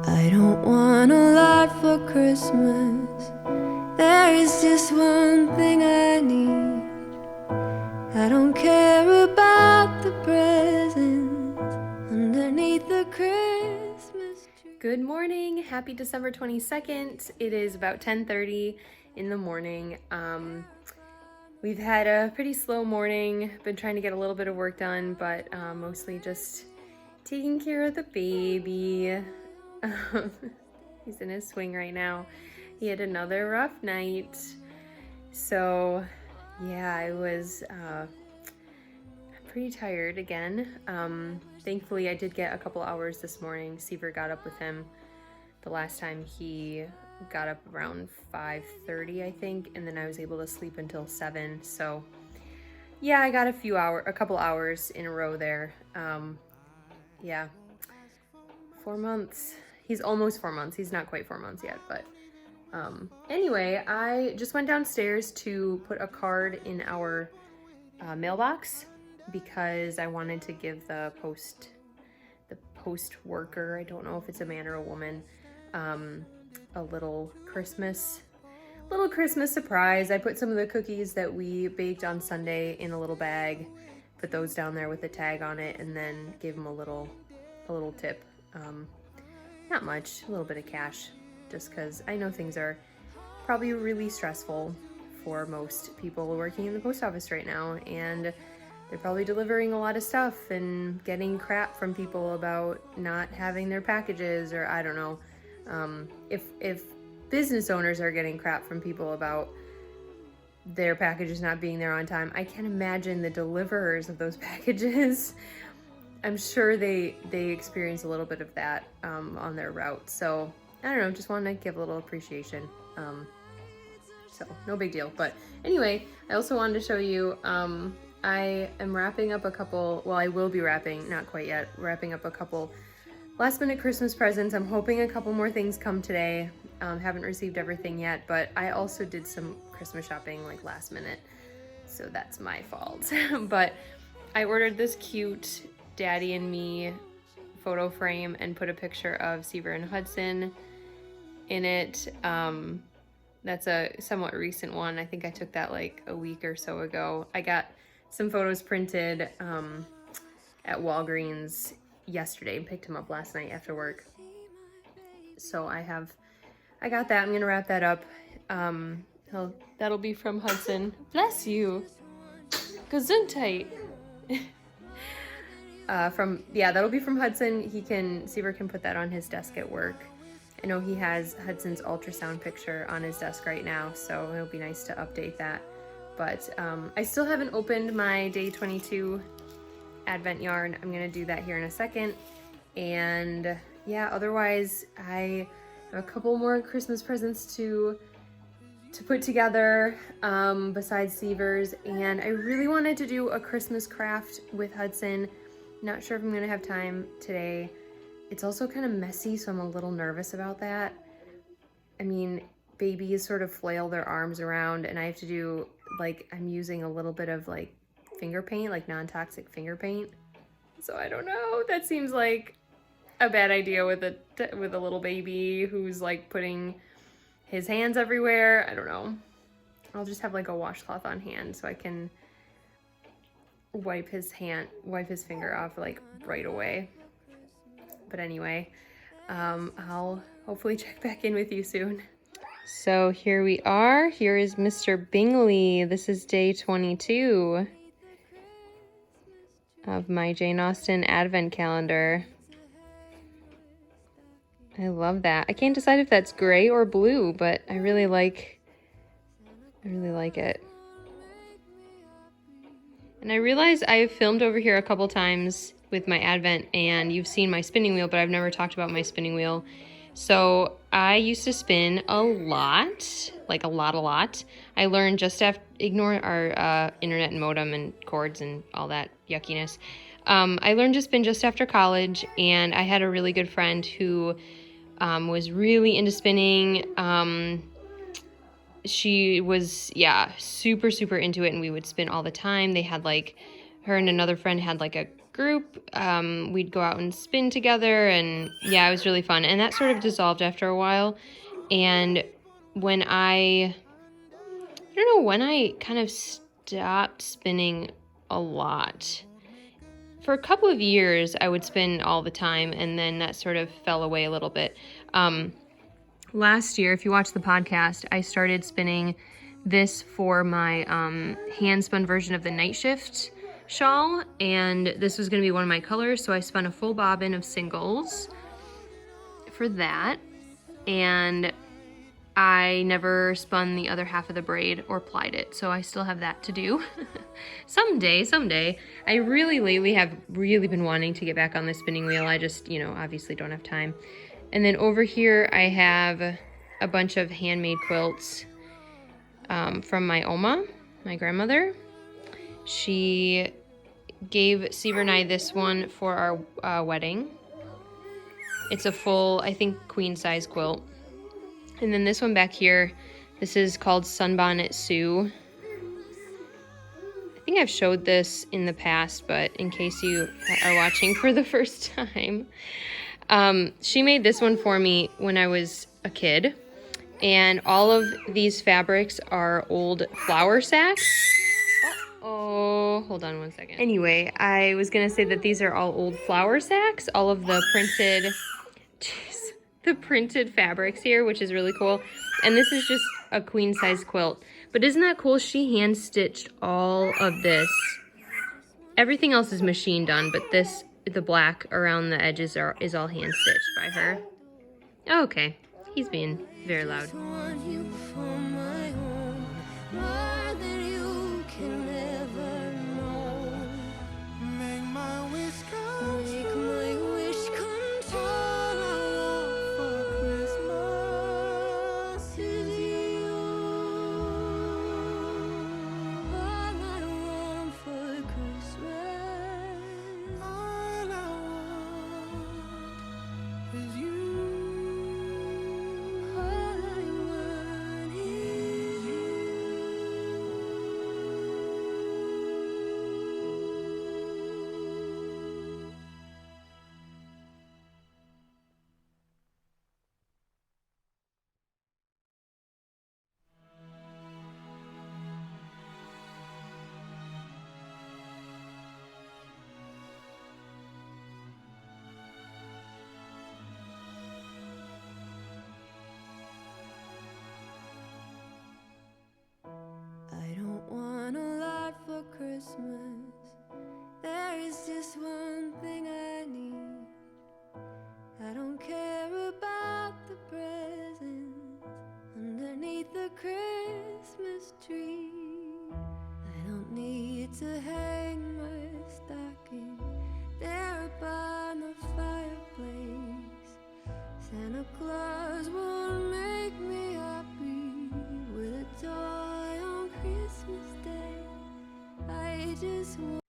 I don't want a lot for Christmas. There is just one thing I need. I don't care about the presents underneath the Christmas tree. Good morning. Happy December 22nd. It is about 10:30 in the morning. We've had a pretty slow morning. Been trying to get a little bit of work done, but mostly just taking care of the baby. He's in his swing right now. He had another rough night. So yeah, I was pretty tired again. Thankfully, I did get a couple hours this morning. Seaver got up with him the last time. He got up around 5:30, I think, and then I was able to sleep until 7. So yeah, I got a couple hours in a row there. Yeah, 4 months. He's almost 4 months. He's not quite 4 months yet, but anyway, I just went downstairs to put a card in our mailbox because I wanted to give the post worker, I don't know if it's a man or a woman, a little Christmas surprise. I put some of the cookies that we baked on Sunday in a little bag, put those down there with a tag on it, and then gave him a little tip. Not much, a little bit of cash, just because I know things are probably really stressful for most people working in the post office right now, and they're probably delivering a lot of stuff and getting crap from people about not having their packages, or I don't know. If business owners are getting crap from people about their packages not being there on time, I can't imagine the deliverers of those packages. I'm sure they experience a little bit of that on their route. So I don't know, just want to give a little appreciation. So no big deal. But anyway, I also wanted to show you, I am wrapping up I will be wrapping, not quite yet, wrapping up a couple last minute Christmas presents. I'm hoping a couple more things come today. Haven't received everything yet, but I also did some Christmas shopping like last minute, so that's my fault. But I ordered this cute Daddy and Me photo frame and put a picture of Seaver and Hudson in it. That's a somewhat recent one. I think I took that like a week or so ago. I got some photos printed at Walgreens yesterday and picked them up last night after work. So I got that. I'm gonna wrap that up. That'll be from Hudson. Bless you. Gesundheit. That'll be from Hudson. Seaver can put that on his desk at work. I know he has Hudson's ultrasound picture on his desk right now, so it'll be nice to update that. But I still haven't opened my day 22 advent yarn. I'm gonna do that here in a second. And yeah, otherwise I have a couple more Christmas presents to put together besides Seaver's, and I really wanted to do a Christmas craft with Hudson. Not sure if I'm gonna have time today. It's also kind of messy, so I'm a little nervous about that. I mean, babies sort of flail their arms around, and I have to do, like, I'm using a little bit of like finger paint, like non-toxic finger paint. So I don't know, that seems like a bad idea with a little baby who's like putting his hands everywhere. I don't know. I'll just have like a washcloth on hand so I can wipe his finger off like right away. But anyway, I'll hopefully check back in with you soon. So here we are. Here is Mr. Bingley. This is day 22 of my Jane Austen Advent calendar. I love that. I can't decide if that's gray or blue, but I really like it. And I realize I've filmed over here a couple times with my Advent, and you've seen my spinning wheel, but I've never talked about my spinning wheel. So I used to spin a lot, like a lot. I learned just after, ignore our internet and modem and cords and all that yuckiness. I learned to spin just after college, and I had a really good friend who was really into spinning. She was, super into it, and we would spin all the time. They had like, her and another friend had like a group. We'd go out and spin together, and yeah, it was really fun. And that sort of dissolved after a while. And when I don't know when I kind of stopped spinning a lot. For a couple of years, I would spin all the time, and then that sort of fell away a little bit. Last year, if you watch the podcast, I started spinning this for my hand-spun version of the Night Shift shawl, and this was going to be one of my colors, so I spun a full bobbin of singles for that, and I never spun the other half of the braid or plied it, so I still have that to do. Someday. I really lately have really been wanting to get back on the spinning wheel. I just, obviously don't have time. And then over here I have a bunch of handmade quilts from my Oma, my grandmother. She gave Seaver and I this one for our wedding. It's a full, I think, queen size quilt. And then this one back here, this is called Sunbonnet Sue. I think I've showed this in the past, but in case you are watching for the first time, she made this one for me when I was a kid. And all of these fabrics are old flour sacks. Oh, hold on one second. Anyway, I was gonna say that these are all old flour sacks, all of the printed fabrics here, which is really cool. And this is just a queen size quilt. But isn't that cool? She hand stitched all of this. Everything else is machine done, but this, the black around the edges is all hand stitched by her. Oh, okay, he's being very loud. Christmas, there is just one thing I need. I don't care about the presents underneath the Christmas tree. I don't need to have